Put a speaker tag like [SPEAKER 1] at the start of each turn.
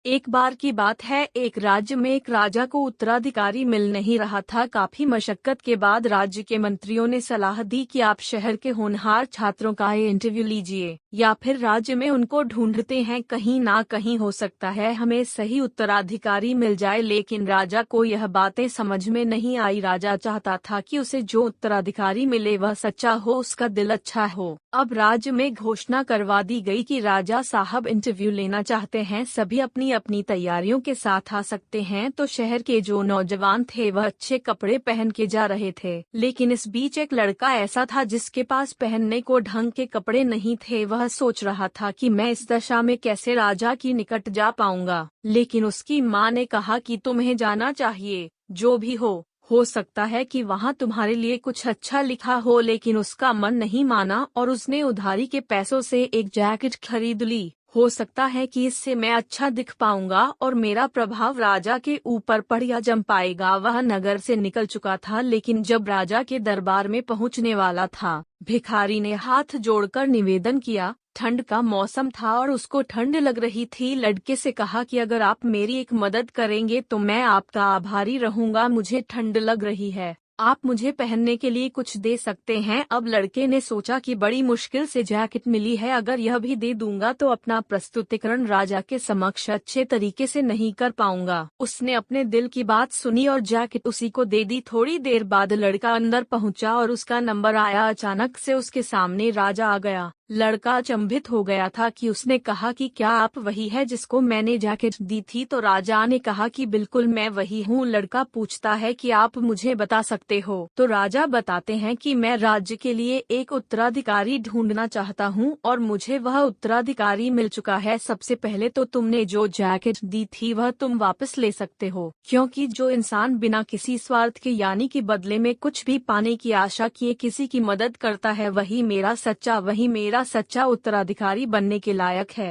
[SPEAKER 1] एक बार की बात है, एक राज्य में एक राजा को उत्तराधिकारी मिल नहीं रहा था। काफी मशक्कत के बाद राज्य के मंत्रियों ने सलाह दी कि आप शहर के होनहार छात्रों का इंटरव्यू लीजिए या फिर राज्य में उनको ढूंढते हैं, कहीं ना कहीं हो सकता है हमें सही उत्तराधिकारी मिल जाए। लेकिन राजा को यह बातें समझ में नहीं आई। राजा चाहता था कि उसे जो उत्तराधिकारी मिले वह सच्चा हो, उसका दिल अच्छा हो। अब राज्य में घोषणा करवा दी गई कि राजा साहब इंटरव्यू लेना चाहते हैं, सभी अपनी अपनी तैयारियों के साथ आ सकते हैं। तो शहर के जो नौजवान थे वह अच्छे कपड़े पहन के जा रहे थे, लेकिन इस बीच एक लड़का ऐसा था जिसके पास पहनने को ढंग के कपड़े नहीं थे। वह सोच रहा था कि मैं इस दशा में कैसे राजा की निकट जा पाऊंगा। लेकिन उसकी माँ ने कहा कि तुम्हें जाना चाहिए, जो भी हो सकता है कि वहाँ तुम्हारे लिए कुछ अच्छा लिखा हो। लेकिन उसका मन नहीं माना और उसने उधारी के पैसों से एक जैकेट खरीद ली। हो सकता है कि इससे मैं अच्छा दिख पाऊंगा और मेरा प्रभाव राजा के ऊपर पड़ या जम पाएगा। वह नगर से निकल चुका था, लेकिन जब राजा के दरबार में पहुंचने वाला था, भिखारी ने हाथ जोड़कर निवेदन किया। ठंड का मौसम था और उसको ठंड लग रही थी। लड़के से कहा कि अगर आप मेरी एक मदद करेंगे तो मैं आपका आभारी रहूंगा। मुझे ठंड लग रही है, आप मुझे पहनने के लिए कुछ दे सकते हैं। अब लड़के ने सोचा कि बड़ी मुश्किल से जैकेट मिली है, अगर यह भी दे दूंगा तो अपना प्रस्तुतिकरण राजा के समक्ष अच्छे तरीके से नहीं कर पाऊंगा। उसने अपने दिल की बात सुनी और जैकेट उसी को दे दी। थोड़ी देर बाद लड़का अंदर पहुंचा और उसका नंबर आया। अचानक से उसके सामने राजा आ गया। लड़का अचंभित हो गया था कि उसने कहा कि क्या आप वही है जिसको मैंने जैकेट दी थी? तो राजा ने कहा कि बिल्कुल मैं वही हूँ। लड़का पूछता है कि आप मुझे बता सकते हो? तो राजा बताते हैं कि मैं राज्य के लिए एक उत्तराधिकारी ढूंढना चाहता हूँ और मुझे वह उत्तराधिकारी मिल चुका है। सबसे पहले तो तुमने जो जैकेट दी थी वह तुम वापस ले सकते हो, क्योंकि जो इंसान बिना किसी स्वार्थ के यानी कि बदले में कुछ भी पाने की आशा किए किसी की मदद करता है वही मेरा सच्चा उत्तराधिकारी बनने के लायक है।